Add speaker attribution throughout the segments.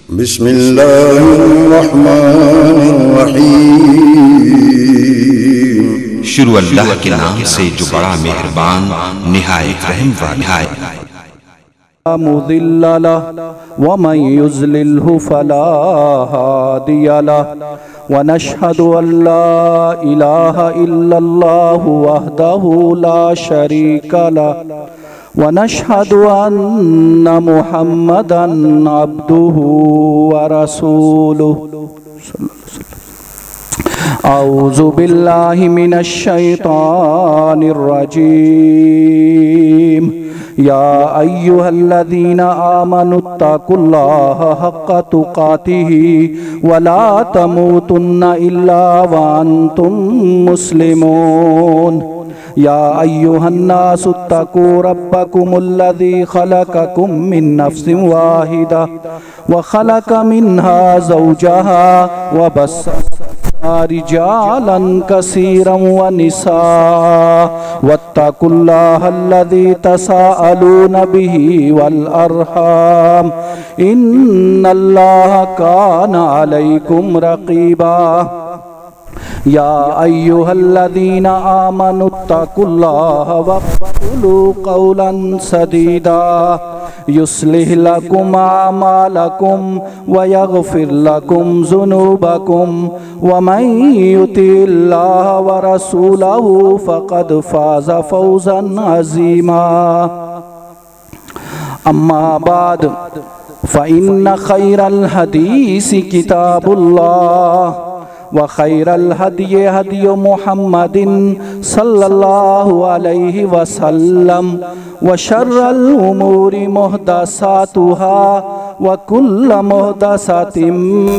Speaker 1: बिस्मिल्लाहिर्रहमानिर्रहीम। शुरू अल्लाह के नाम से जो बड़ा मेहरबान निहायत रहम वाला है।
Speaker 2: मुदिल्ल लहु व मन युज़लिल्हु फला हादिय लहु व नशहदु अल्ला इलाहा इल्लल्लाहु वहदहु ला शरीका लहु व नशहदु अन्ना मुहम्मदन अब्दुहु व रसूलुहु। औज़ु बिल्लाहि मिनश शैतानिर रजीम। या अय्युहल्लज़ीना आमनुत्तकुल्लाह हक़्क़ तुक़ातिही वला तमूतुन्ना इल्ला व अंतुम मुस्लिमून। या अय्युहन्नासुत्तकू रब्बकुमुल्लज़ी खलक़कुम मिन नफ्सिन वाहिदा व खलक़ मिन्हा ज़ौजहा व बस्सा रिजालन कसीरन व निसा वत्तकुल्लाहल्लज़ी तसाअलूना बिही वल अरहाम इन्नल्लाहा काना अलैकुम रक़ीबा। या अय्युहल्लज़ीना आमनुत्तकुल्लाह वक़ूलू क़ौलन सदीदा युस्लिह लकुम आमालकुम व यग़फ़िर लकुम ज़ुनूबकुम व मन युतिइल्लाह व रसूलहु फ़क़द फ़ाज़ फ़ौज़न अज़ीमा। अम्मा बाद फ़इन्न खैरल हदीसी किताबुल्लाह व खैरल हदyi हदयु मुहम्मदिन सल्लल्लाहु अलैहि वसल्लम व शर्रल उमूरि मुहदसातुहा व कुल्ल मुहदसातिन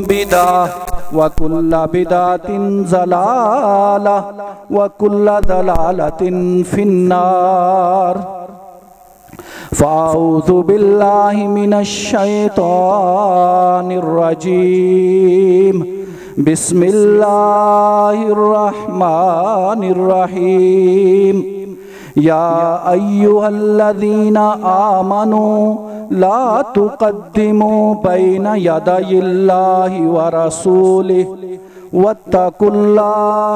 Speaker 2: बिदअह व कुल्ल बिदअतिन ज़लालह व कुल्ल ज़लालतिन फिन्नार। फ़अऊज़ु बिल्लाहि मिनश शैतानिर रजीम। बिस्मिल्लाहिर्रहमानिर्रहीम। या अय्युहल्लज़ीना आमनू ला तुक़द्दिमू बैना यदयिल्लाहि व रसूलिहि वत्तकुल्लाह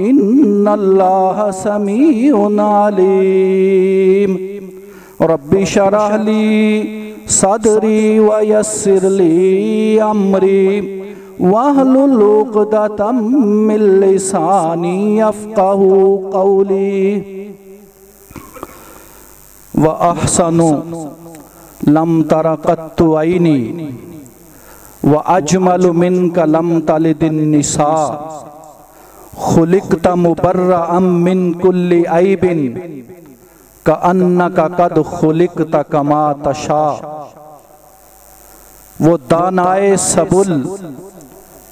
Speaker 2: इन्नल्लाहा समीउन अलीम। रब्बि शरह ली सदरी व यस्सिर ली अमरी वहलुल उक़दतम मिन लिसानी यफ़क़हू क़ौली। व अहसनु लम तर क़त्तु ऐनी व अजमलु मिनका लम तलिदिन निसा खुलिक़्त मुबर्रअम मिन कुल्लि ऐबिन कअन्नका क़द खुलिक़्त कमा तशा। वो दानाए सबुल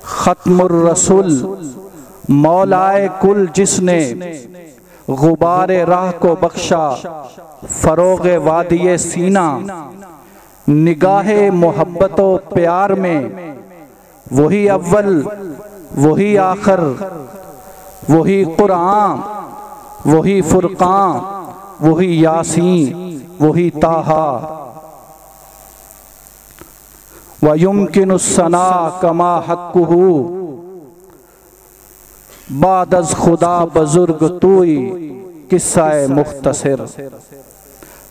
Speaker 2: खत्मुर रसूल मौलाए कुल जिसने गुबारे राह को बख्शा फरोगे वादिये सीना निगाहे मोहब्बतो प्यार में वही अव्वल वही आखिर वही कुरान वही फुरकान वही यासीन वही ताहा। व युमकिनुस्सना कमा हक़्क़ुहु बादज़ खुदा बुजुर्ग तूई किस्सा-ए मुख्तसर।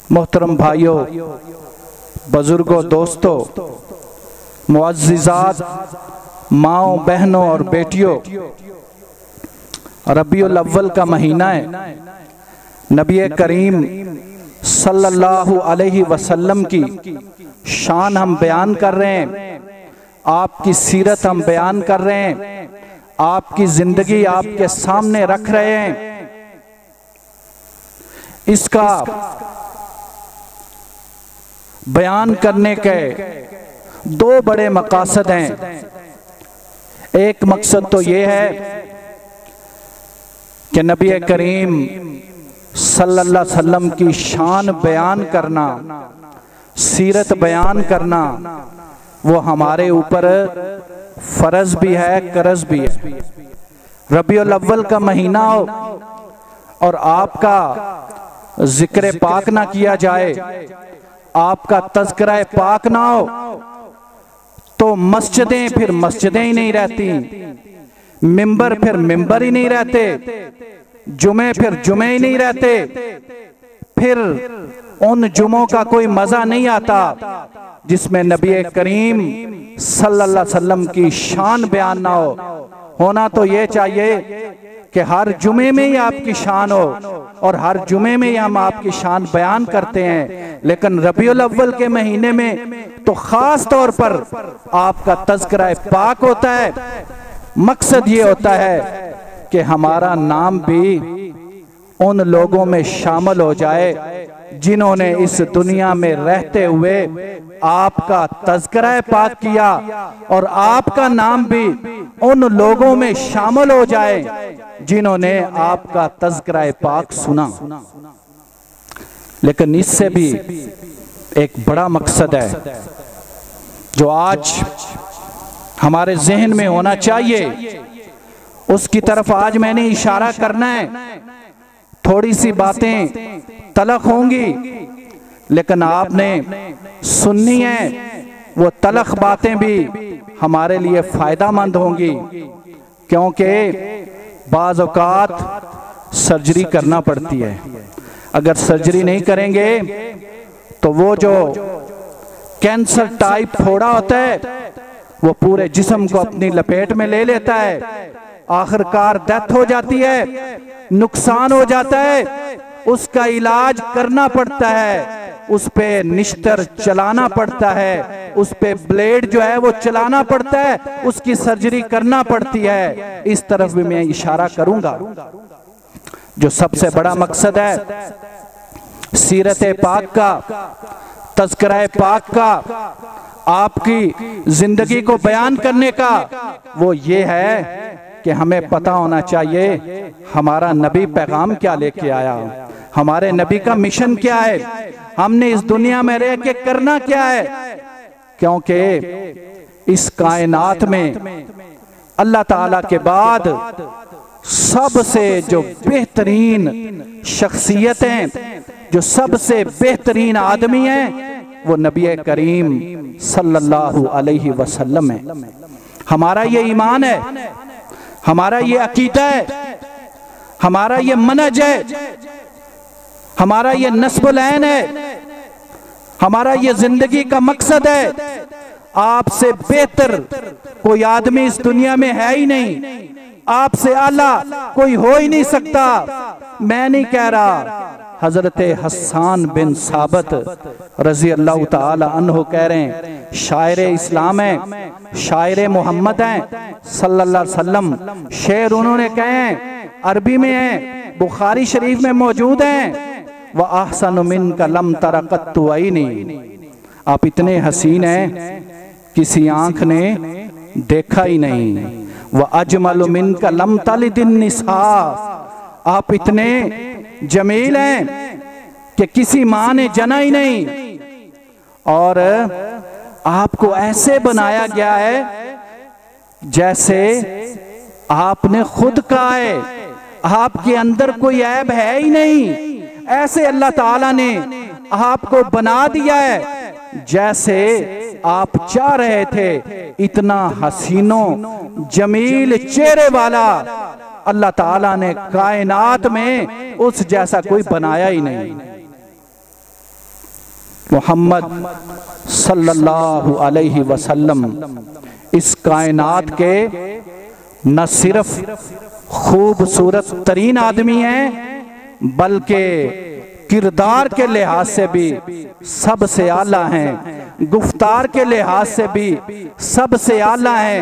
Speaker 2: मोहतरम भाइयों, बुजुर्गों, दोस्तों, मुअज़्ज़िज़ात, माओ, बहनों और बेटियों, रबीउल अव्वल का महीना है। नबी करीम सल्लल्लाहु अलैहि वसल्लम की शान हम बयान कर रहे हैं, आपकी सीरत हम बयान कर रहे हैं, आपकी जिंदगी आपके सामने रख रहे हैं। इसका बयान करने के दो बड़े मकासद हैं। एक मकसद तो ये है कि नबी करीम सल्लल्लाहु अलैहि वसल्लम की शान बयान करना, सीरत बयान करना, वो हमारे ऊपर फर्ज भी है, कर्ज भी है। रबीउल अव्वल का महीना हो और आपका जिक्र पाक ना किया जाए, आपका तज़किरा पाक ना हो, तो मस्जिदें फिर मस्जिदें ही नहीं रहती, मिंबर फिर मिंबर ही नहीं रहते, जुमे फिर जुमे ही नहीं रहते, फिर उन जुमों का कोई मजा नहीं आता जिसमें नबी करीम सल्लल्लाहु अलैहि वसल्लम की शान बयान ना हो। होना तो ये चाहिए कि हर जुमे में ही आपकी शान हो और हर जुमे में ही हम आपकी शान बयान करते हैं, लेकिन रबीउल अव्वल के महीने में तो खास तौर पर आपका तज़किरा पाक होता है। मकसद ये होता है कि हमारा नाम भी उन लोगों में शामिल हो जाए जिन्होंने इस दुनिया में रहते हुए आपका तज़किरा पाक किया, और आपका नाम भी उन लोगों में शामिल हो जाए जिन्होंने आपका तज़किरा पाक सुना। लेकिन इससे भी एक बड़ा मकसद है जो आज हमारे जहन में होना चाहिए, उसकी तरफ आज मैंने इशारा करना है। थोड़ी सी बातें तलख होंगी लेकिन आपने सुननी है, वो तलख बातें भी हमारे लिए फायदामंद होंगी, क्योंकि बाज़ औक़ात सर्जरी करना पड़ती है। अगर सर्जरी नहीं करेंगे तो वो जो कैंसर टाइप फोड़ा होता है वो पूरे जिस्म को अपनी लपेट में ले लेता है, आखिरकार डेथ हो जाती है, नुकसान हो जाता है, उसका इलाज करना पड़ता है, उस पे निश्तर चलाना पड़ता है, उस पे ब्लेड जो है वो चलाना पड़ता है, उसकी सर्जरी करना पड़ती है। इस तरफ भी मैं इशारा करूंगा। जो सबसे बड़ा मकसद है सीरत पाक का, तज़किरा पाक का, आपकी जिंदगी को बयान करने का, वो ये है कि हमें पता होना चाहिए हमारा नबी पैगाम क्या लेके आया, हमारे नबी का मिशन क्या है, हमने इस दुनिया में रह के करना क्या है। क्योंकि इस कायनात में अल्लाह ताला के बाद सबसे जो बेहतरीन शख्सियतें, जो सबसे बेहतरीन आदमी हैं, वो नबी करीम सल्लल्लाहु अलैहि वसल्लम है। हमारा ये ईमान है, हमारा ये अकीदा है, हमारा ये मनहज है, हमारा ये नस्बुल ऐन है, हमारा ये जिंदगी का मकसद है। आपसे बेहतर कोई आदमी इस दुनिया में है ही नहीं, आपसे आला कोई हो ही नहीं सकता। मैं नहीं कह रहा, हजरत हसन बिन साबित रजी अल्लाह ताला अन्हु कह रहे हैं, शायर इस्लाम है, शायर मोहम्मद हैं सल्लल्लाहु अलैहि वसल्लम। शेर उन्होंने कहे हैं, अरबी में है, बुखारी शरीफ में मौजूद हैं, व अहसन मिनका लम तरा कत्तु ऐनी, आप इतने हसीन हैं किसी आंख ने देखा ही नहीं। व अजमल मिनका लम तलिदिन निसा, आप इतने जमील हैं कि किसी माँ ने जना ही नहीं, और आपको ऐसे बनाया गया है जैसे आपने खुद कहा है, आपके अंदर कोई ऐब है ही नहीं। ऐसे अल्लाह ताला ने आपको बना दिया है जैसे आप चाह रहे थे। इतना हसीनों जमील चेहरे वाला अल्लाह ताला ने कायनात में उस जैसा कोई बनाया ही नहीं। मोहम्मद सल्लल्लाहु अलैहि वसल्लम इस कायनात के न सिर्फ खूबसूरत तरीन आदमी हैं, बल्कि किरदार के लिहाज से भी सबसे आला हैं, गुफ्तार के लिहाज से भी सबसे आला हैं,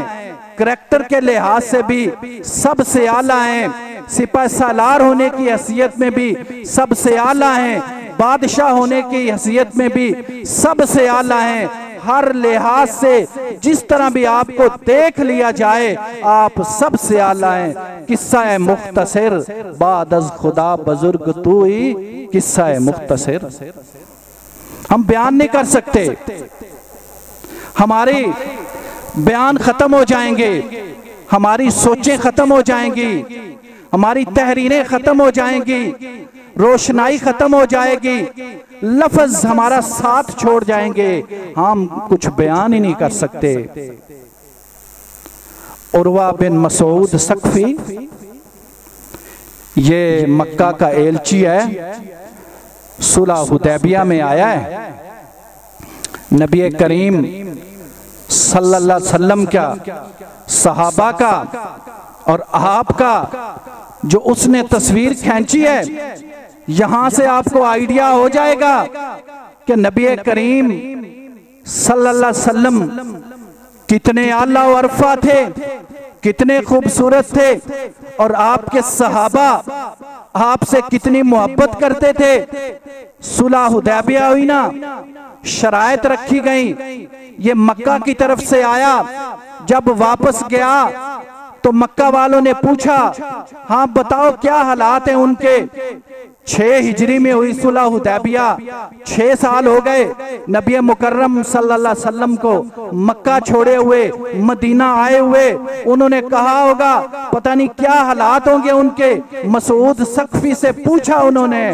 Speaker 2: करैक्टर के लिहाज से भी सबसे आला हैं, सिपह सालार होने की हैसियत में भी सबसे आला हैं, बादशाह होने की हैसियत में भी सबसे आला हैं। हर लिहाज से जिस तरह भी आपको देख लिया जाए आप सबसे आला हैं। किस्सा है मुख्तसर बाद अज़ खुदा बुजुर्ग तू ही, किस्सा है मुख्तसर हम बयान नहीं कर सकते, हमारे बयान खत्म हो जाएंगे, हमारी सोचें खत्म हो जाएंगी, हमारी तहरीरें खत्म हो जाएंगी, रोशनाई खत्म हो जाएगी, लफ्ज हमारा साथ छोड़ जाएंगे, हम कुछ बयान ही नहीं कर सकते। उर्वा बिन मसूद सकफी, ये मक्का का एलची है, सुलह हुदैबिया में आया है। नबी करीम सल्लल्लाहु अलैहि वसल्लम का, सहाबा का और आपका जो उसने तस्वीर खींची है, यहां से आपको आइडिया हो जाएगा कि नबी करीम सल्लल्लाहु अलैहि वसल्लम कितने आला और अरफा थे, कितने खूबसूरत थे, और आपके सहाबा आपसे कितनी मोहब्बत करते थे। सुलह हुदैबिया हुई ना, शराइत रखी गई, ये मक्का की तरफ से आया। जब वापस गया तो मक्का वालों ने पूछा, हाँ बताओ क्या हालात हैं उनके। 6 हिजरी में हुई सुलह हुदैबिया, 6 साल हो गए नबी मुकर्रम सल्लल्लाहु अलैहि वसल्लम को मक्का छोड़े हुए, मदीना आए हुए। उन्होंने कहा होगा पता नहीं क्या हालात होंगे उनके। मसूद सकफी से पूछा उन्होंने,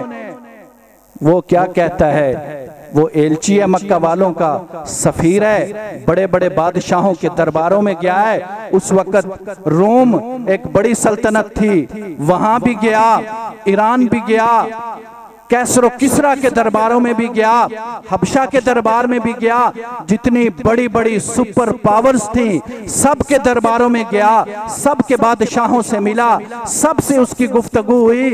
Speaker 2: वो क्या कहता है, वो एलची है मक्का वालों का, सफीर है, बड़े बड़े बादशाहों के दरबारों में गया है। उस वक्त रोम एक बड़ी सल्तनत थी, वहां भी गया, ईरान भी गया, कैसरो किसरा के दरबारों में भी गया, हबशा के दरबार में भी गया, जितनी बड़ी बड़ी सुपर पावर्स थी सबके दरबारों में गया, सबके बादशाहों से मिला, सबसे उसकी गुफ्तगू हुई।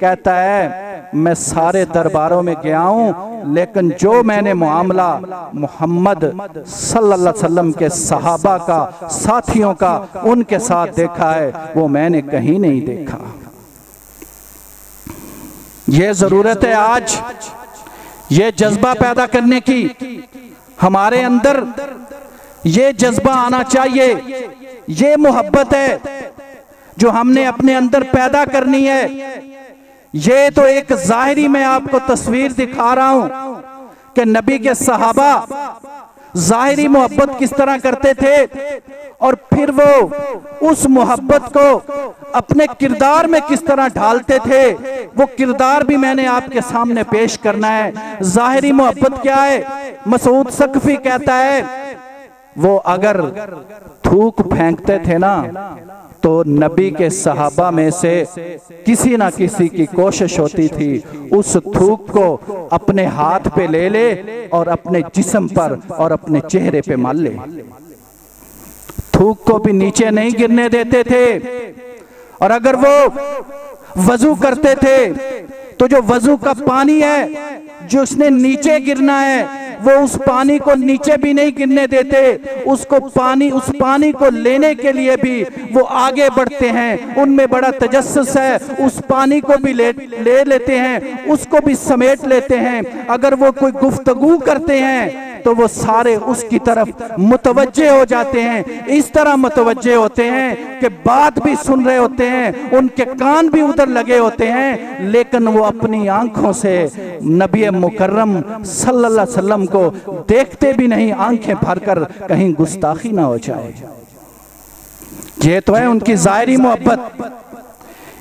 Speaker 2: कहता है मैं सारे दरबारों में गया हूं, लेकिन जो मैंने मामला मोहम्मद सल्लल्लाहु अलैहि वसल्लम के सहाबा का, साथियों का, उनके साथ देखा है, वो मैंने कहीं नहीं देखा। ये जरूरत है आज ये जज्बा पैदा करने की, हमारे अंदर ये जज्बा आना चाहिए। ये मोहब्बत है जो हमने अपने अंदर पैदा करनी है। ये तो एक जाहिरी मैं आपको तस्वीर दिखा रहा हूं कि नबी के सहाबा जाहिरी मोहब्बत किस तरह करते थे, और फिर वो उस मोहब्बत को अपने किरदार में किस तरह ढालते थे। वो किरदार भी मैंने आपके सामने पेश करना है। जाहिरी मोहब्बत क्या है? मसूद सकफी कहता है वो अगर थूक फेंकते थे ना, तो नबी के सहाबा में से किसी ना किसी की कोशिश होती थी उस थूक को अपने हाथ पे ले ले और अपने जिस्म पर और अपने चेहरे पे मल ले। थूक को भी नीचे नहीं गिरने देते थे। और अगर वो वजू करते थे तो जो वजू का पानी है जो उसने नीचे गिरना है, वो उस पानी को नीचे भी नहीं गिरने देते। उस पानी को लेने के लिए भी वो आगे बढ़ते हैं। उनमें बड़ा तजस्सुस है, उस पानी को भी ले लेते हैं, उसको भी समेट लेते हैं। अगर वो कोई गुफ्तगू करते हैं तो वो सारे उसकी तरफ मुतवज्जे हो जाते हैं। इस तरह मुतवज्जे होते हैं कि बात भी सुन रहे होते हैं, उनके कान भी उधर लगे होते हैं, लेकिन वो अपनी आंखों से नबी मुकर्रम सल्लल्लाहु अलैहि वसल्लम को देखते भी नहीं, आंखें भरकर कहीं गुस्ताखी ना हो जाए। ये तो है उनकी जाहिरी मोहब्बत।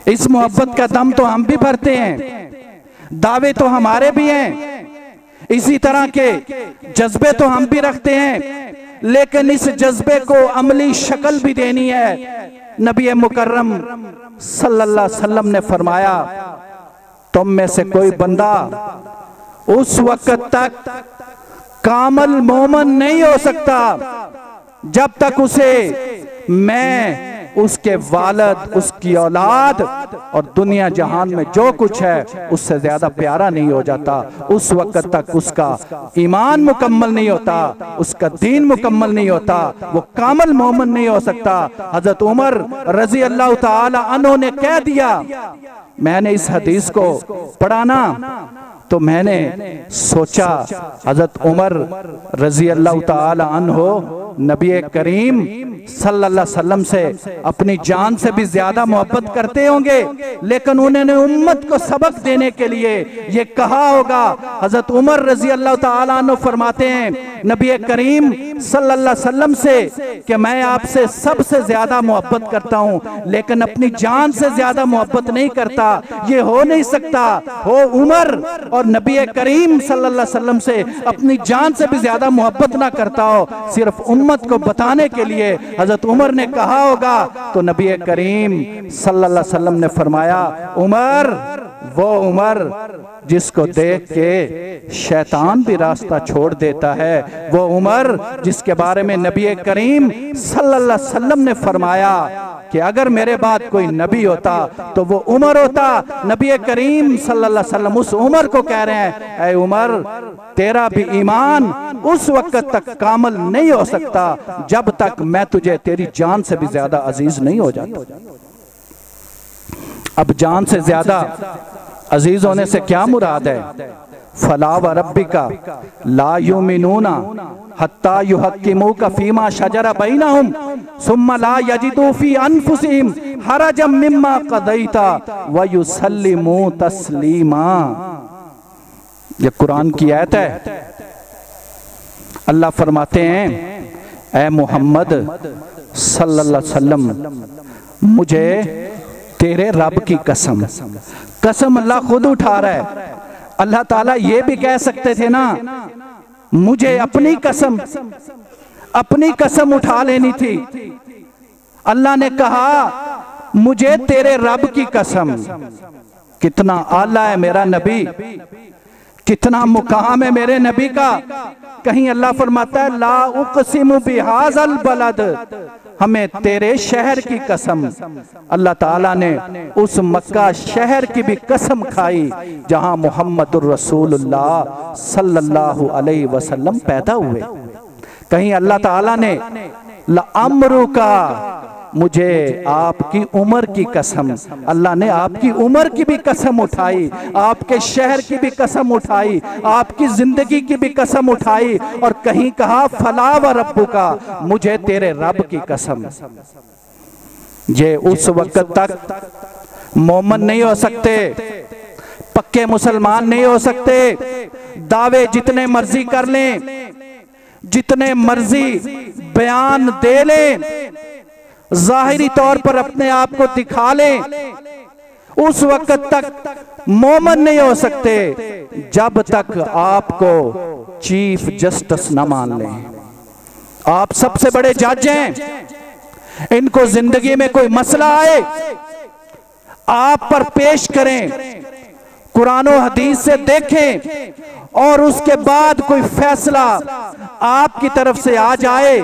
Speaker 2: इस मोहब्बत का दम तो हम भी भरते हैं, दावे तो हमारे भी हैं, इसी तरह के जज्बे तो हम भी रखते हैं, लेकिन इस जज्बे को अमली शक्ल भी देनी है। नबी मुकर्रम सल्लल्लाहु अलैहि वसल्लम ने फरमाया, तुम में से कोई बंदा उस वक्त तक कामल मोमन नहीं हो सकता जब तक उसे मैं, उसके वालिद, उसकी औलाद और दुनिया जहान में जो कुछ है उससे ज्यादा प्यारा नहीं हो जाता। उस वक्त तक उसका ईमान मुकम्मल नहीं होता, उसका दीन मुकम्मल नहीं होता, वो कामल मोमन नहीं हो सकता। हजरत उमर रजी अल्लाह ताला अन्हु ने कह दिया, मैंने इस हदीस को पढ़ा ना तो मैंने सोचा हजरत उमर रजी अल्लाह ताला अन्हु नबी करीम सल्लल्लाहु अलैहि वसल्लम से अपनी जान से भी ज्यादा मोहब्बत करते होंगे, लेकिन उन्होंने उम्मत को सबक देने के लिए ये कहा होगा। हजरत उमर रजी अल्लाह ताला अन्हु फरमाते हैं नबी करीम सल्लल्लाहु अलैहि वसल्लम से कि मैं आपसे सबसे ज्यादा मोहब्बत करता हूँ, लेकिन अपनी जान से ज्यादा मोहब्बत नहीं करता। ये हो नहीं सकता। हो उमर और नबी करीम सल्लल्लाहु अलैहि वसल्लम से अपनी जान से भी ज्यादा मोहब्बत ना करता हो, सिर्फ उम्मत को बताने के लिए हजरत उमर ने कहा होगा। तो नबी करीम सल्लल्लाहु अलैहि वसल्लम ने फरमाया, उमर वो उमर जिसको देख के शैतान भी रास्ता छोड़ देता है, वो उमर जिसके बारे में नबी करीम सल्लल्लाहु अलैहि वसल्लम ने फरमाया कि अगर मेरे बाद कोई नबी होता तो वो उमर होता। नबी करीम सल्लल्लाहु अलैहि वसल्लम उस उमर को कह रहे हैं, ऐ उमर तेरा भी ईमान उस वक्त तक कामल नहीं हो सकता जब तक मैं तुझे तेरी जान से भी ज्यादा अजीज नहीं हो जाता। अब जान से ज्यादा अजीज होने से क्या मुराद है? फला व रब्बिका ला युमिनूना हत्ता युहक्किमूका फीमा शजरा बैनहुम सुम्मा ला यजिदू फी अनफुसिहिम हरजम मिम्मा क़दैता व युसल्लिमू तस्लीमा। ये कुरान की आयत है। अल्लाह फरमाते हैं, ऐ मोहम्मद सल्लल्लाहु अलैहि वसल्लम मुझे तेरे रब की कसम, कसम अल्लाह खुद उठा रहा है। अल्लाह ताला ये भी कह सकते थे ना, मुझे अपनी कसम उठा लेनी थी। अल्लाह ने कहा मुझे तेरे रब की कसम। कितना आला है मेरा नबी, कितना मुकाम है मेरे नबी का। कहीं अल्लाह फरमाता है ला उक़सिमु बिहाज़ल बलद, हमें तेरे शहर की कसम। अल्लाह ताला ने उस मक्का शहर की भी कसम खाई जहां मुहम्मदुर रसूलुल्लाह सल्लल्लाहु अलैहि वसल्लम पैदा हुए। कहीं अल्लाह ताला ने लअम्रु का, मुझे आपकी उम्र की कसम। अल्लाह ने आपकी उम्र की भी कसम उठाई, आपके शहर की भी कसम उठाई, आपकी जिंदगी की भी कसम उठाई, और कहीं कहा फला व रब्बुका, मुझे तेरे रब की कसम। ये उस वक्त तक मोमन नहीं हो सकते, पक्के मुसलमान नहीं हो सकते। दावे जितने मर्जी कर लें, जितने मर्जी बयान दे लें, जाहिरी तौर पर अपने आप को दिखा लें, उस वक्त तक मोमन नहीं हो सकते जब तक आपको चीफ जस्टिस न मान लें। आप सबसे बड़े जज हैं, इनको जिंदगी में कोई मसला आए आप पर पेश करें, कुरान और हदीस से देखें, और उसके बाद कोई फैसला आपकी तरफ से आ जाए,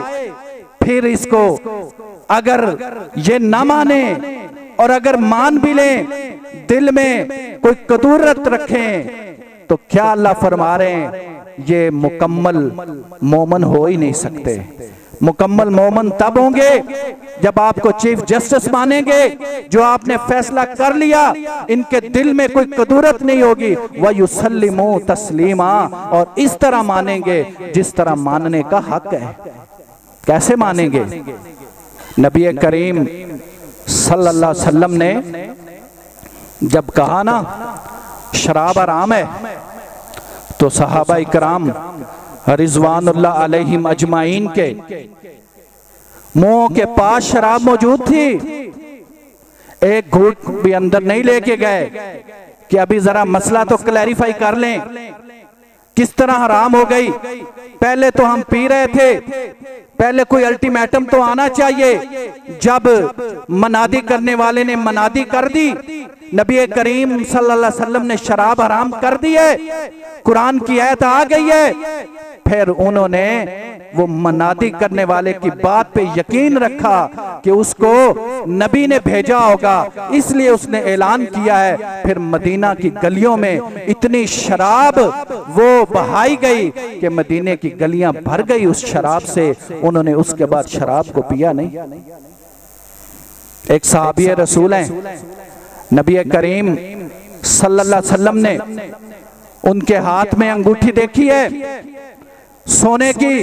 Speaker 2: फिर इसको अगर ये ना माने और अगर मान भी लें, दिल में कोई कदूरत रखें, तो क्या अल्लाह फरमा रहे हैं ये मुकम्मल मोमन हो ही नहीं सकते। मुकम्मल मोमन तब होंगे जब आपको चीफ जस्टिस मानेंगे, जो आपने फैसला कर लिया, इनके दिल में कोई कदूरत नहीं होगी। व युसल्लिमू तस्लीमा, और इस तरह मानेंगे जिस तरह मानने का हक है। कैसे मानेंगे? नबी करीम सल्लल्लाहु अलैहि वसल्लम ने जब कहा ना शराब हराम है, तो सहाबा इकराम रिजवानुल्लाह अलैहिम अजमाइन के मुंह के पास शराब मौजूद थी। एक घूंट भी अंदर नहीं लेके गए कि अभी जरा मसला तो क्लैरिफाई कर लें, किस तरह हराम हो गई। पहले तो हम पी रहे थे, पहले कोई अल्टीमेटम तो आना चाहिए। जब मनादी करने वाले ने मनादी कर दी, नबी करीम सल्लल्लाहु अलैहि वसल्लम ने शराब हराम कर दी है, कुरान की आयत आ गई है, फिर उन्होंने वो मनादी करने वाले की बात पे यकीन रखा कि उसको नबी ने भेजा होगा, इसलिए उसने ऐलान किया है। फिर मदीना की गलियों में इतनी शराब वो बहाई गई कि मदीने की गलियां भर गई उस शराब से। उन्होंने उसके बाद शराब को पिया नहीं। एक सहाबी रसूल हैं, नबी करीम सल्लल्लाहु अलैहि वसल्लम ने उनके हाथ में अंगूठी देखी है, सोने की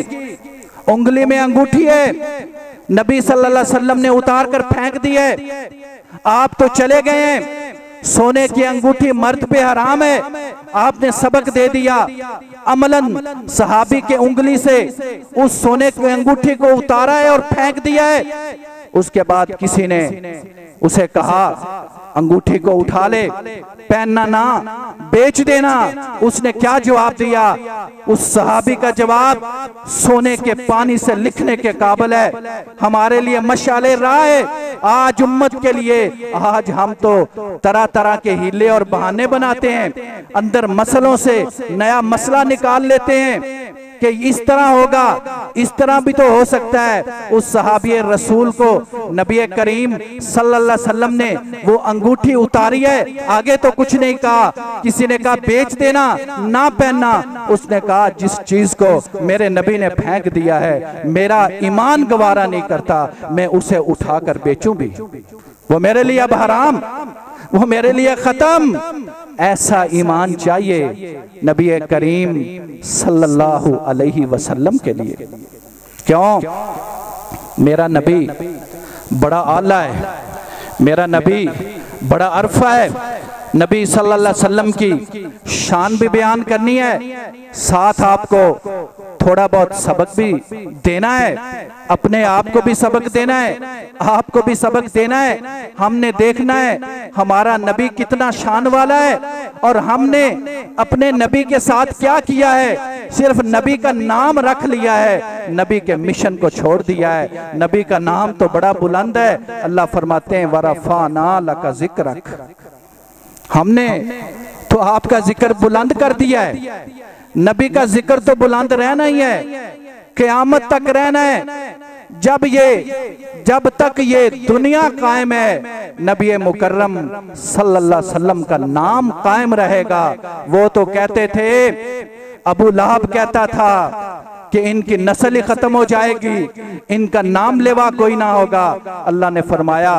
Speaker 2: उंगली में अंगूठी है, नबी सल्लल्लाहु अलैहि वसल्लम ने उतार कर फेंक दिए। आप तो चले गए हैं, सोने की अंगूठी मर्द पे हराम है, आपने सबक दे दिया। अमलन सहाबी के उंगली से उस सोने की अंगूठी को उतारा है और फेंक दिया है। उसके बाद किसी ने उसे कहा अंगूठी को उठा ले, पहनना ना, बेच देना। उसने क्या जवाब दिया? उस सहाबी का जवाब सोने के पानी से लिखने के काबिल है। हमारे लिए मशाले राह है आज उम्मत के लिए। आज हम तो तरह तरह के हीले और बहाने बनाते हैं, अंदर मसलों से नया मसला निकाल लेते हैं कि इस तरह होगा, इस तरह भी तो हो सकता है। उस सहाबी रसूल को नबी करीम सल्लल्लाहु अलैहि वसल्लम ने वो अंगूठी उतारी है, आगे तो कुछ नहीं कहा। किसी ने कहा बेच देना, ना पहनना। उसने कहा जिस चीज को मेरे नबी ने फेंक दिया है, मेरा ईमान गवारा नहीं करता, मैं उसे उठाकर बेचूं भी। वो मेरे लिए अब हराम, वो मेरे लिए खत्म। ऐसा ईमान चाहिए नबी करीम सल्लल्लाहु अलैहि वसल्लम के लिए। क्यों? मेरा नबी बड़ा आला है, मेरा नबी बड़ा अरफा है। नबी सल्लल्लाहु अलैहि वसल्लम की शान भी बयान करनी है, साथ आपको थोड़ा बहुत सबक भी देना है, अपने आप को भी सबक देना है, आपको भी सबक देना है। हमने देखना है हमारा नबी कितना शान वाला है और हमने अपने नबी के साथ क्या किया है। सिर्फ नबी का नाम रख लिया है, नबी के मिशन को छोड़ दिया है। नबी का नाम तो बड़ा बुलंद है। अल्लाह फरमाते हैं वरफ़अना लका ज़िक्रक, हमने तो आपका जिक्र बुलंद कर दिया है। नबी का जिक्र तो बुलंद रहना ही है, क़यामत तक रहना है। जब तक ये दुनिया कायम है, नबी मुकर्रम सल्लल्लाहु अलैहि वसल्लम का नाम कायम रहेगा। वो तो कहते थे, अबू लहब कहता था कि इनकी नस्ल ही खत्म हो जाएगी, इनका नाम लेवा कोई ना होगा। अल्लाह ने फरमाया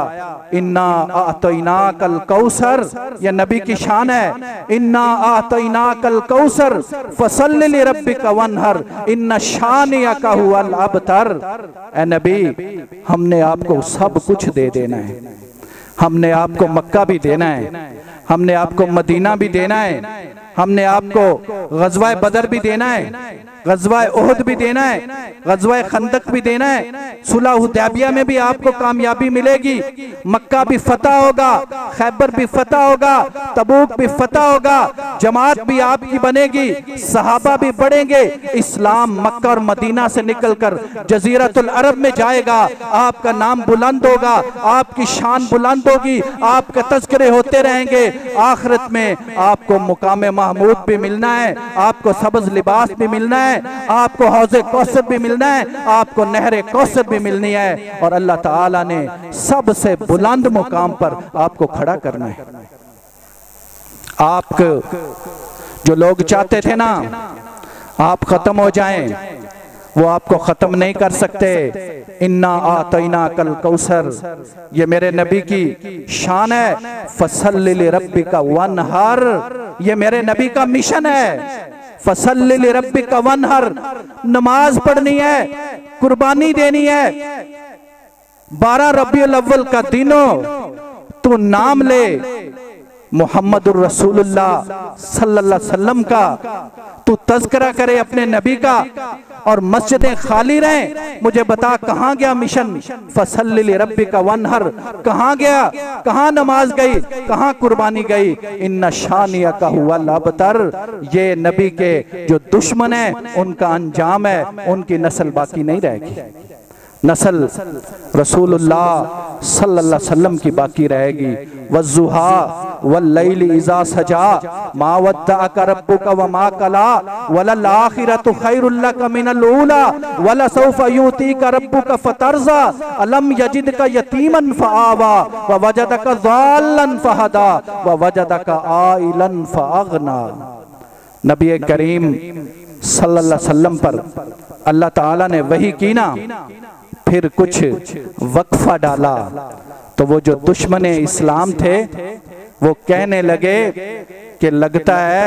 Speaker 2: इन्ना आतैनाकल कौसर, यह नबी की शान है। इन्ना आतैनाकल कौसर फसल्लि लिरब्बिका वन्हर इन्ना शानियका हुवल अबतर। ए नबी, हमने आपको सब कुछ दे देना है। हमने आपको मक्का भी देना है, हमने आपको मदीना भी देना है, हमने आपको गज़वा बदर भी देना है, गज़वा उहद भी देना है, गज़वा खंदक भी देना है। सुलह हुदैबिया में भी आपको कामयाबी मिलेगी, मक्का भी फतह होगा, खैबर भी फतह होगा, तबूक भी फतह होगा, जमात भी आपकी बनेगी, सहाबा भी बढ़ेंगे। इस्लाम मक्का और मदीना से निकलकर जजीरतुल अरब में जाएगा। आपका नाम बुलंद होगा, आपकी शान बुलंद होगी, आपके तज़किरे होते रहेंगे। आखिरत में आपको मुकाम महमूद भी मिलना है, आपको सब्ज़ लिबास भी मिलना है, आपको हौज़े कौसर भी मिलना है, आपको नहरे कौसर भी मिलनी है। और अल्लाह ताला ने सबसे बुलंद मुकाम पर आपको खड़ा करना है। आप जो लोग चाहते थे ना आप खत्म हो जाएं, वो आपको खत्म नहीं कर सकते। इन्ना आतैना कल कौसर, ये मेरे नबी की शान है। फसल्लि लिरब्बिका वन्हर, ये मेरे नबी का मिशन है। फसल्लि लिरब्बिका वन्हर, नमाज पढ़नी है, कुर्बानी देनी है। 12 रबीउल अव्वल का दिनों तू नाम ले मुहम्मदुर रसूलुल्लाह सल्लल्लाहु अलैहि वसल्लम का, तू तज़किरा करे अपने नबी का और मस्जिदें खाली रहें। मुझे बता कहाँ गया मिशन फसल्लि लिरब्बिका वन्हर, कहाँ गया, कहाँ नमाज गई, कहाँ कुर्बानी गई। इन्ना शानियका हुवल अबतर, ये नबी के जो दुश्मन है उनका अंजाम है, उनकी नस्ल बाकी नहीं रहेगी। नस्ल रसूलुल्लाह सल्लल्लाहु अलैहि वसल्लम की बाकी रहेगी। वज़्ज़ुहा वल्लैलि इज़ा सजा मा वद्दअका रब्बुका वमा कला वलल आखिरतु खैरुल लका मिनल ऊला वलसौफा युतीका रब्बुका फतरज़ा अलम यजिदका यतीमन फआवा व वजदका ज़ाल्लन फहदा व वजदका आइलन फअगना। नबी करीम सल्लल्लाहु अलैहि वसल्लम पर अल्लाह ताला ने वही की ना, फिर कुछ वक्फा डाला तो वो जो दुश्मन इस्लाम थे वो कहने लगे कि लगता है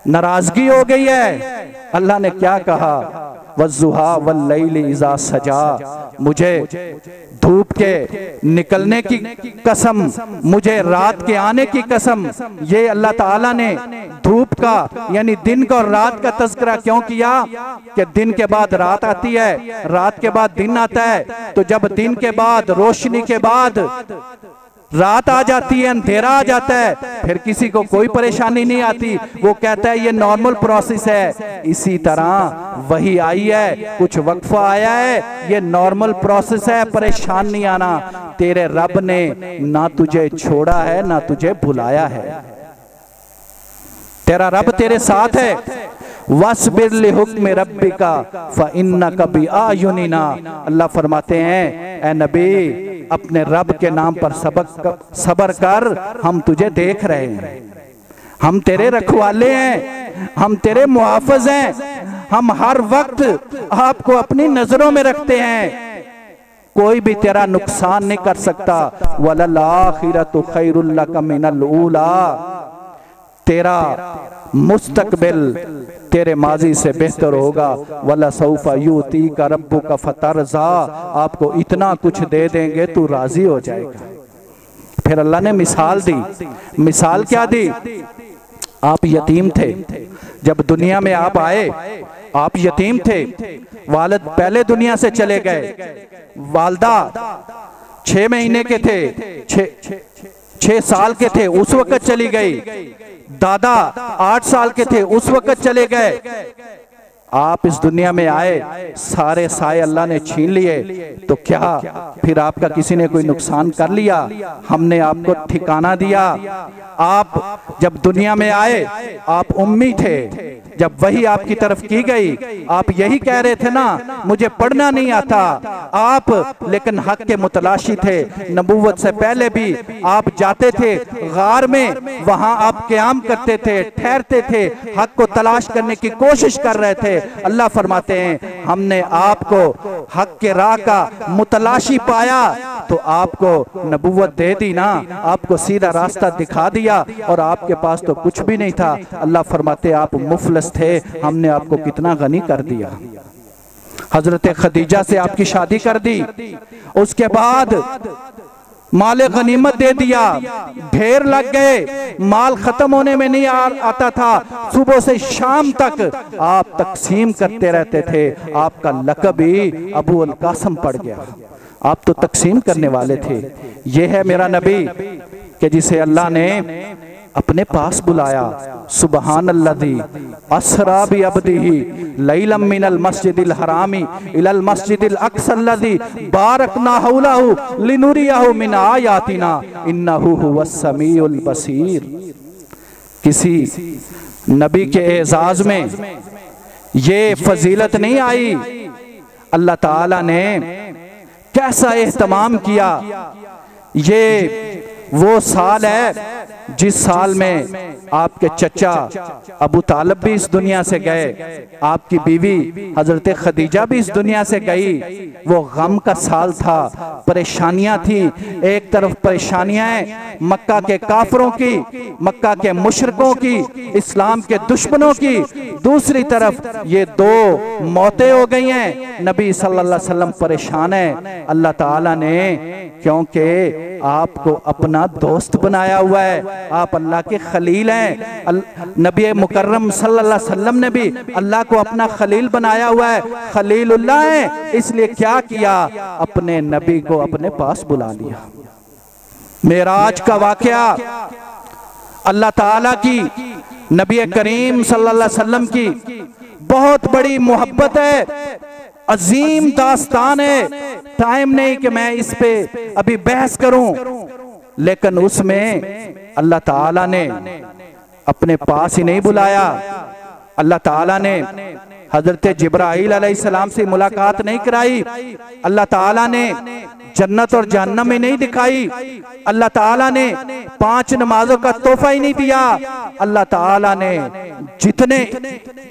Speaker 2: नाराजगी हो गई है। अल्लाह ने क्या कहा, वज़्ज़ुहा वल्लैलि इज़ा सजा, मुझे धूप के निकलने की कसम, मुझे रात के आने की कसम। ये अल्लाह ताला ने धूप का यानी दिन का और रात का तज़किरा क्यों किया कि दिन के बाद रात आती है, रात के बाद दिन आता है। तो जब दिन के बाद रोशनी के बाद रात आ जाती है, अंधेरा आ जाता है, फिर किसी को कोई परेशानी नहीं आती, वो कहता है ये नॉर्मल प्रोसेस है। इसी तरह वही आई है, कुछ वक्फा आया है, ये नॉर्मल प्रोसेस है, परेशान नहीं आना। तेरे रब ने ना तुझे छोड़ा है ना तुझे भुलाया है, तेरा रब तेरे साथ है। वस्बिर लिहुक्म रब्बिका फइन्नका बिआयुनिना, अल्लाह फरमाते हैं ए नबी अपने रब के नाम पर सब्र कर, हम तुझे देख रहे हैं, हम तेरे रखवाले हैं, हम तेरे मुहाफ़िज़ हैं, हम हर वक्त आपको अपनी नजरों में रखते हैं, कोई भी तेरा नुकसान नहीं कर सकता। वलल आखिरतु खैरुल लका मिनल ऊला, तेरा मुस्तकबिल तेरे माजी से बेहतर होगा। वला सौफा युतीका रब्बुका फतरज़ा, आपको इतना कुछ दे देंगे तू राजी हो जाएगा। फिर अल्लाह ने मिसाल दी, मिसाल क्या दी? आप यतीम थे, जब दुनिया में आप आए आप यतीम थे, वालिद पहले दुनिया से चले गए, वालदा 6 महीने के थे, 6 साल के थे उस वक्त चली गई, दादा 8 साल के थे उस वक्त चले गए। आप इस दुनिया में आए, सारे साए अल्लाह ने छीन लिए, तो क्या फिर आपका किसी ने कोई नुकसान कर लिया? हमने आपको ठिकाना दिया। आप जब दुनिया में आए आप उम्मी थे, जब वही आपकी तरफ की गई आप यही कह रहे थे ना मुझे पढ़ना नहीं आता आप, लेकिन हक के मुतलाशी थे। नबूवत से पहले भी आप जाते थे गार में, वहां आप क़याम करते थे, ठहरते थे, हक को तलाश करने की कोशिश कर रहे थे। अल्लाह फरमाते हैं हमने आपको हक के राह का मुतलाशी पाया तो आपको नबूवत दे दी ना, आपको सीधा रास्ता दिखा दिया, और आपके पास तो कुछ भी नहीं था। अल्लाह फरमाते आप मुफलिस थे, हमने आपको कितना गनी कर दिया। हजरत खदीजा से आपकी शादी कर दी, उसके बाद माल गनीमत दे दिया, ढेर लग गए, माल खत्म होने में नहीं आता था, सुबह से शाम तक आप तकसीम करते रहते थे। आपका लक़ब ही अबू अल कासिम पड़ गया, आप तो तकसीम करने वाले थे। ये है मेरा नबी कि जिसे अल्लाह ने अपने पास बुलाया। सुबहान अल्लज़ी अस्रा बि अब्दिही लैलम मिनल मस्जिदिल हरामी इलल मस्जिदिल अक़सल्लज़ी बारकना हौलहु लिनुरियहु मिन आयातिना इन्नहु हुवस समीउल बसीर। किसी नबी के एजाज में ये फजीलत नहीं आई, अल्लाह ताला ने कैसा एहतमाम किया। ये वो साल है जिस साल में आपके चचा अबू तालिब भी इस दुनिया से गए, आपकी बीवी हजरत खदीजा भी इस दुनिया से गई। वो गम का साल था, परेशानियां थी। एक तरफ परेशानियां हैं मक्का के काफरों की, मक्का के मुशरिकों की, इस्लाम के दुश्मनों की, दूसरी तरफ ये 2 मौतें हो गई हैं। नबी सल्लल्लाहु अलैहि वसल्लम परेशान है। अल्लाह ताला ने क्योंकि आपको अपना दोस्त बनाया हुआ है, आप अल्लाह के खलील हैं। नबी मुकर्रम सल्लल्लाहु अलैहि वसल्लम ने भी अल्लाह को अपना खलील बनाया हुआ है, खलीलुल्लाह है। इसलिए क्या किया, अपने नबी को अपने पास बुला लिया। मेराज का वाकया अल्लाह ताला की नबी करीम सल्लल्लाहु अलैहि वसल्लम की बहुत बड़ी मोहब्बत है, अजीम दास्तान है। टाइम नहीं कि मैं इस पे अभी बहस करूं, लेकिन उसमें अल्लाह ताला ने अपने पास ही नहीं बुलाया। अल्लाह ताला ने हजरत जिब्राईल अलैहिस्सलाम से मुलाकात नहीं कराई, अल्लाह ताला ने जन्नत और जहन्नम में नहीं दिखाई, अल्लाह ताला ने 5 नमाजों का तोहफा ही नहीं दिया। अल्लाह ताला ने जितने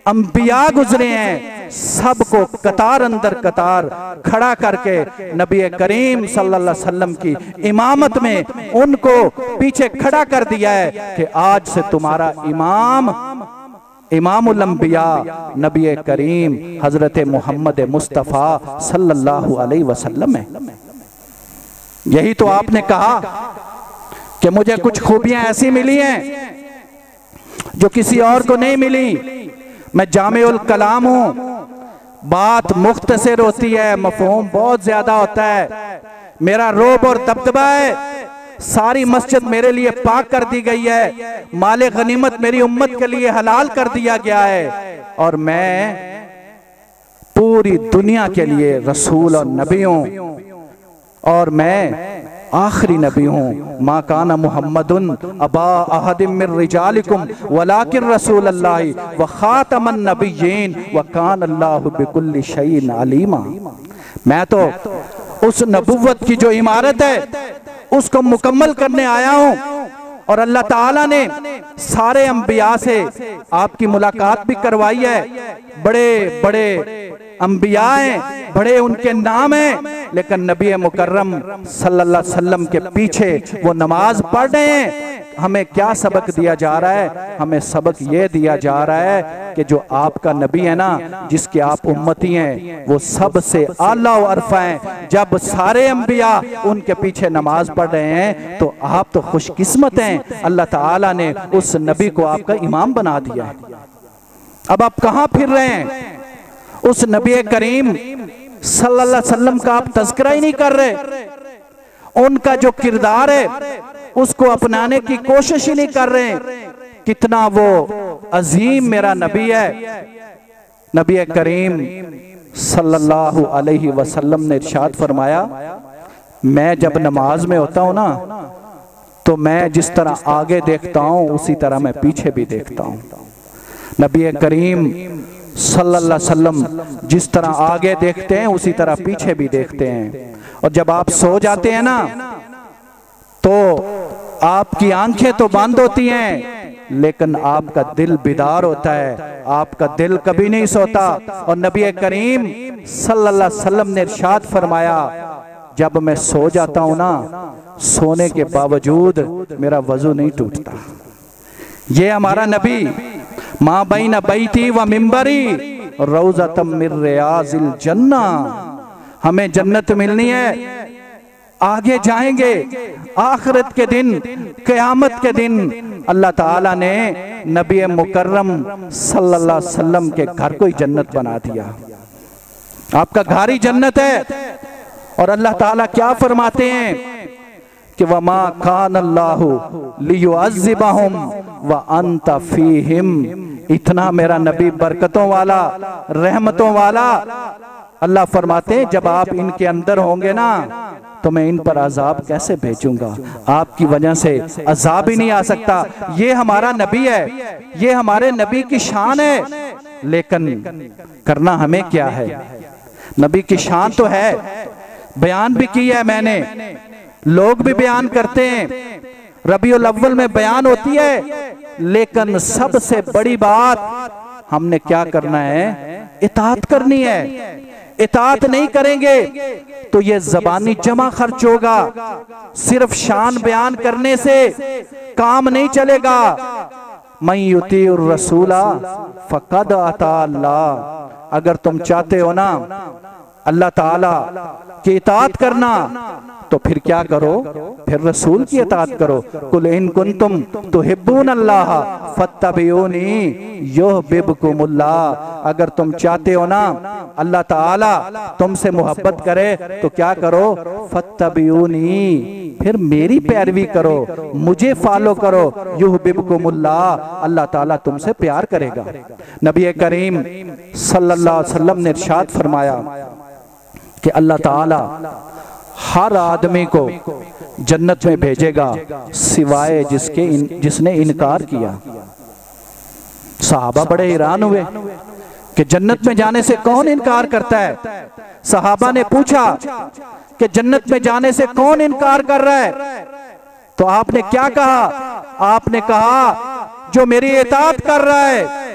Speaker 2: अंबिया गुजरे हैं सबको कतार अंदर कतार खड़ा करके नबी करीम सल्लल्लाहु अलैहि वसल्लम की इमामत में उनको पीछे खड़ा कर दिया है कि आज से तुम्हारा इमाम इमामुल अंबिया नबी करीम हजरत मोहम्मद मुस्तफ़ा सल्लल्लाहु अलैहि वसल्लम है। यही तो आपने कहा कि मुझे कुछ खूबियां ऐसी मिली हैं जो किसी और को नहीं मिली। मैं जामिउल कलाम हूं, बात मुख्तसर होती है, मफहूम बहुत ज्यादा होता है। मेरा रोब और दबदबा है, सारी मस्जिद मेरे लिए पाक कर दी गई है, माले गनीमत मेरी उम्मत के लिए हलाल कर दिया गया है, और मैं पूरी दुनिया के लिए रसूल और नबी हूं, और मैं आखिरी नबी हूँ। मा काना मुहम्मदुन अबा अहदिम मिन रिजालिकुम वलाकिन रसूल अल्लाहि व खातमन नबिय्यीन व कान अल्लाहु बिकुल्लि शैइन अलीमा। मैं तो उस नबुव्वत की जो इमारत है उसको मुकम्मल करने आया हूँ, और अल्लाह ताला ने सारे अंबिया से आपकी मुलाकात भी करवाई है। बड़े बड़े अंबिया हैं, बड़े उनके नाम हैं, लेकिन नबी मुकर्रम सल्लल्लाहु अलैहि वसल्लम के पीछे वो नमाज पढ़ रहे हैं। हमें क्या सबक दिया जा रहा है? हमें सबक ये दिया जा रहा है कि जो आपका नबी है ना, जिसके आप उम्मती हैं, वो सबसे आला और अरफा हैं। जब सारे अंबिया उनके पीछे नमाज पढ़ रहे हैं तो आप तो खुशकिस्मत हैं, अल्लाह ताला ने उस नबी को आपका इमाम बना दिया है। अब आप कहाँ फिर रहे हैं? उस नबी करीम सल्लल्लाहु अलैहि वसल्लम का आप तज़किरा ही नहीं कर रहे। उनका जो किरदार है उसको अपनाने की कोशिश ही नहीं कर रहे। कितना वो अजीम मेरा नबी है। नबी करीम सल्लल्लाहु अलैहि वसल्लम ने इरशाद फरमाया, मैं जब नमाज में होता हूँ ना, तो मैं जिस तरह आगे देखता हूँ उसी तरह मैं पीछे भी देखता हूँ। नबी करीम सल्लल्लाहु अलैहि वसल्लम जिस तरह आगे देखते हैं उसी तरह पीछे भी देखते हैं। और जब आप सो जाते हैं ना, तो आपकी आंखें तो बंद होती हैं, लेकिन आपका दिल बेदार होता है, आपका दिल कभी नहीं सोता। और नबी करीम सल्लल्लाहु अलैहि वसल्लम ने इरशाद फरमाया, जब मैं सो जाता हूं ना, सोने के बावजूद मेरा वजू नहीं टूटता। ये हमारा नबी, माँ बैन बैती व मिंबरी रौज़तम मिन रियाज़िल जन्ना। हमें जन्नत मिलनी है, आगे जाएंगे आखिरत के दिन, क़यामत के दिन अल्लाह ताला ने नबी मुकर्रम सल्लल्लाहु अलैहि वसल्लम के घर को ही जन्नत बना दिया। आपका घर ही जन्नत है। और अल्लाह ताला क्या फरमाते हैं कि वमा कान अल्लाहु लियुअज़्ज़िबहुम व अंत फीहिम। इतना मेरा नबी बरकतों वाला, रहमतों वाला। अल्लाह फरमाते हैं जब आप इनके अंदर होंगे ना, तो मैं इन पर अजाब कैसे भेजूंगा? आपकी वजह से अजाब ही नहीं आ सकता। ये हमारा नबी है, ये हमारे नबी की शान है। लेकिन करना हमें क्या है? नबी की शान तो है, बयान भी की है मैंने, लोग भी बयान करते हैं, रबीउल अव्वल में बयान होती है। लेकिन सबसे बड़ी बात हमने क्या करना है? इताअत करनी है। इताअत नहीं करेंगे तो ये ज़बानी जमा खर्च होगा। सिर्फ शान बयान करने से काम नहीं चलेगा। मन युतीउर रसूला फक़द अता अल्लाह। अगर तुम चाहते हो ना अल्लाह ताला की इताअत करना, तो फिर क्या करो? फिर रसूल की इताअत करो। कुल इन कुंतुम तुहिब्बून अल्लाह फत्तबिऊनी युहब्बिबकुमुल्लाह। अगर तुम चाहते हो ना अल्लाह ताला तुमसे मोहब्बत करे, तो क्या करो? फत्तबिऊनी, फिर मेरी पैरवी करो, मुझे फॉलो करो। युहब्बिबकुमुल्लाह, अल्लाह ताला तुमसे प्यार करेगा। नबी करीम सल्लल्लाहु अलैहि वसल्लम ने इरशाद फरमाया कि अल्लाह ताला हर आदमी को जन्नत में भेजेगा सिवाय जिसने इनकार किया। सहाबा बड़े हैरान हुए कि जन्नत में जाने से कौन इनकार करता है। सहाबा ने पूछा कि जन्नत में जाने से कौन इनकार कर रहा है? तो आपने क्या कहा? आपने कहा जो मेरी इताअत कर रहा है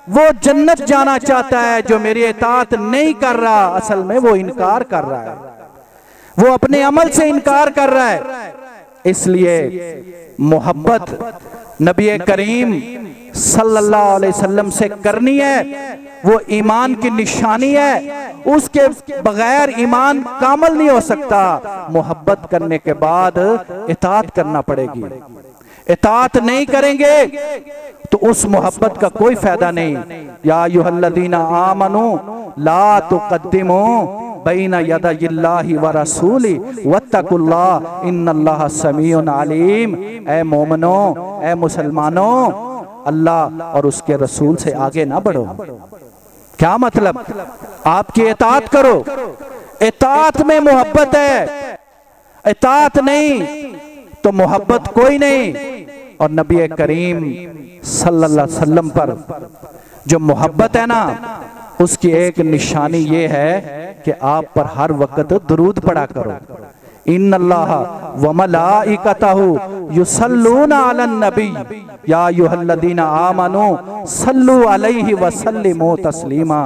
Speaker 2: वो जन्नत जाना चाहता है, जो मेरी इताअत नहीं कर रहा असल में वो इनकार कर रहा है, वो अपने अमल से इनकार कर रहा है। इसलिए मोहब्बत नबी करीम सल्लल्लाहु अलैहि वसल्लम से करनी है वो ईमान की निशानी है। उसके बगैर ईमान कामल नहीं हो सकता। मोहब्बत करने के बाद इताअत करना पड़ेगी। इताअत नहीं करेंगे तो उस मोहब्बत का कोई फायदा नहीं। या अय्युहल्लज़ीना आमनू ला तुक़द्दिमू बैना यदायिल्लाहि व रसूली वत्तकुल्लाह इन्नल्लाह समीउन अलीम। ए मोमिनो, ए मुसलमानों, अल्लाह और उसके रसूल से आगे ना बढ़ो। क्या मतलब? आपकी इताअत करो, इताअत में मोहब्बत है, इताअत नहीं तो मोहब्बत कोई नहीं। और नबी करीम सल्लल्लाहु अलैहि वसल्लम पर जो मोहब्बत है ना, उसकी एक निशानी ये है कि आप पर हर वक्त दुरूद पढ़ा करो। इन्नल्लाह व मलाइकतहु युसल्लूना अलन नबी या अय्युहल्लज़ीना आमनू सल्लु अलैहि व सल्लिमू तस्लीमा।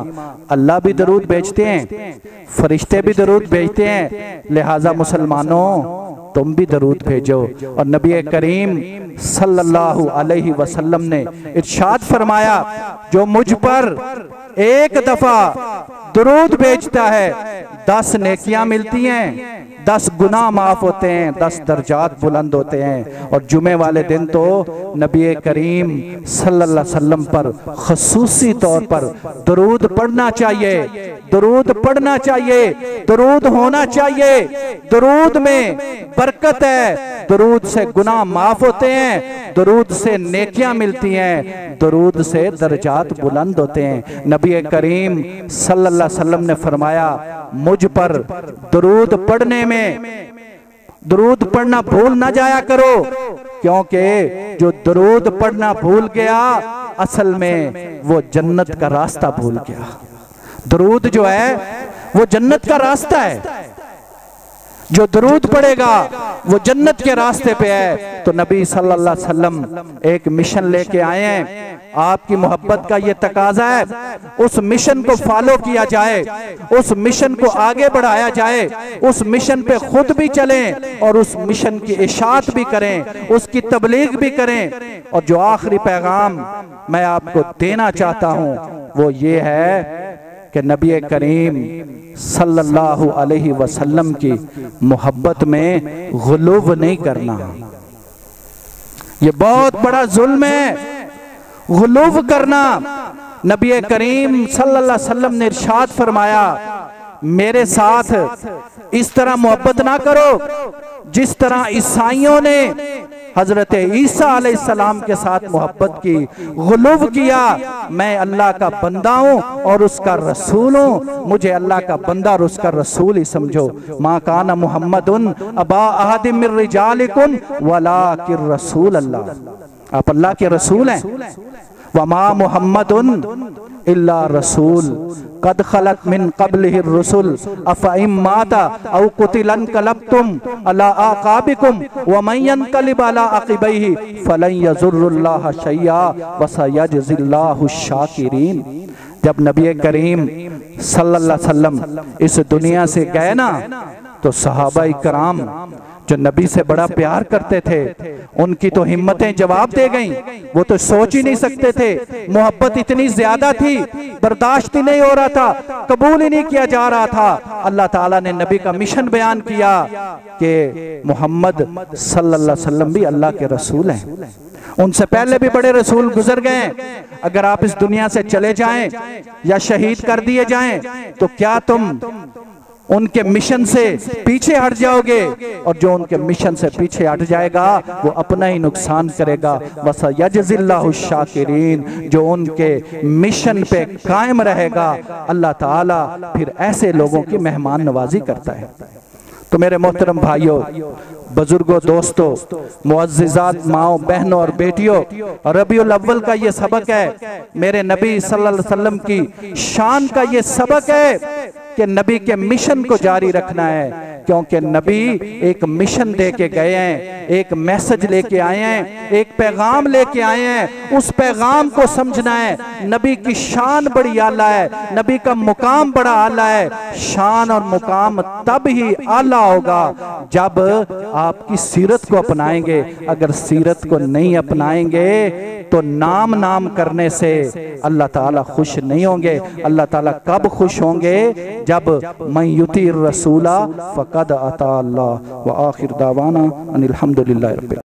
Speaker 2: अल्लाह भी दरूद भेजते हैं, फरिश्ते भी दरूद भेजते हैं, लिहाजा मुसलमानों तुम भी दरूद भेजो। और नबी करीम सल्लल्लाहु अलैहि वसल्लम ने इरशाद फरमाया, जो मुझ पर एक दफा दरूद भेजता है 10 नेकियां मिलती हैं, 10 गुनाह माफ होते हैं, 10 दर्जात बुलंद होते हैं। और जुमे वाले दिन तो नबी करीम सल्लल्लाहु अलैहि वसल्लम पर खसूसी तौर पर दरूद पढ़ना चाहिए, दरूद पढ़ना चाहिए, दरूद होना चाहिए। दरूद में बरकत है, दरूद से गुनाह माफ होते हैं, दरूद से नेकियां मिलती हैं, दरूद से दर्जात बुलंद होते हैं। नबी करीम सल्लल्लाहु अलैहि वसल्लम ने फरमाया, मुझ पर दरूद पढ़ने में, दरूद पढ़ना भूल ना जाया करो, क्योंकि जो दरूद पढ़ना भूल गया असल में वो जन्नत का रास्ता भूल गया। दरूद जो है वो जन्नत का रास्ता है। जो दरूद पढ़ेगा वो जन्नत के रास्ते पे है। तो नबी सल्लल्लाहु अलैहि वसल्लम एक मिशन लेके आए हैं। आपकी मोहब्बत का ये तकाजा है, उस मिशन को फॉलो किया जाए, उस मिशन को आगे बढ़ाया जाए, उस मिशन पे खुद भी चलें और उस मिशन की इशाअत भी करें, उसकी तबलीग भी करें। और जो आखिरी पैगाम मैं आपको देना चाहता हूँ वो ये है कि नबी करीम सल्लल्लाहु अलैहि वसल्लम की मोहब्बत में गुलूव नहीं करना। ये बहुत बड़ा जुल्म है, गुलूव करना। नबी करीम सल्लल्लाहु अलैहि वसल्लम ने इरशाद फरमाया, मेरे साथ इस तरह मोहब्बत ना करो जिस तरह ईसाइयों ने हजरत ईसा अलैहिस्सलाम के साथ मोहब्बत की, गुलूव किया। मैं अल्लाह का बंदा हूँ और उसका रसूल हूँ, मुझे अल्लाह का बंदा और उसका रसूल ही समझो। मा काना मुहम्मदुन अबा अहदिम मिर रिजालिकुम वलाकिन रसूल अल्लाह। आप अल्लाह के रसूल हैं। वमा मुहम्मदुन इल्ला रसूल कद खलत मिन क़ब्लिहि रुसुल अफ़इन माता औ कुतिला इनक़लबतुम अला आक़ाबिकुम व मन यनक़लिब अला अक़िबैहि फ़लन यज़ुर्रुल्लाह शैया व सयजज़िल्लाहु शाकिरीन। जब नबी करीम सल्लल्लाहु अलैहि वसल्लम इस दुनिया से गए ना, तो सहाबा इकराम जो नबी से बड़ा प्यार करते थे उनकी तो हिम्मतें जवाब दे गईं। वो तो सोच ही नहीं सकते थे, मोहब्बत इतनी ज्यादा थी, बर्दाश्त ही नहीं हो रहा था, कबूल ही नहीं किया जा रहा था। अल्लाह ताला ने नबी का मिशन बयान किया कि मोहम्मद सल्लल्लाहु अलैहि वसल्लम भी अल्लाह के रसूल हैं। उनसे पहले भी बड़े रसूल गुजर गए। अगर आप इस दुनिया से चले जाएं या शहीद कर दिए जाएं तो क्या तुम उनके मिशन से पीछे हट जाओगे? और जो उनके मिशन से पीछे हट जाएगा वो अपना ही नुकसान करेगा। वसयजज़िल्लाहु शाकिरीन, जो उनके मिशन पे कायम रहेगा अल्लाह ताला फिर ऐसे लोगों की मेहमान नवाजी करता है। तो मेरे मोहतरम भाइयों, बुजुर्गों, दोस्तों, मुअज़्ज़िज़ात, माओ, बहनों और बेटियों, रबीउल अव्वल का ये सबक है, मेरे नबी सल्लल्लाहु अलैहि वसल्लम की शान का ये सबक है कि नबी के मिशन को जारी रखना है। क्योंकि नबी एक मिशन दे के गए हैं एक मैसेज लेके आए हैं, एक पैगाम लेके आए हैं। उस पैगाम को समझना है। नबी की शान बड़ी आला है, नबी का मुकाम बड़ा आला है। शान और मुकाम तब ही आला होगा जब आपकी सीरत को अपनाएंगे। अगर सीरत को नहीं अपनाएंगे तो नाम नाम करने से अल्लाह ताला खुश नहीं होंगे। अल्लाह ताला कब खुश होंगे? जब मैं युती रसूला फ़क़द अता अल्लाह। व आखिर दावाना अनिल हम्दुलिल्लाहि रब्बिल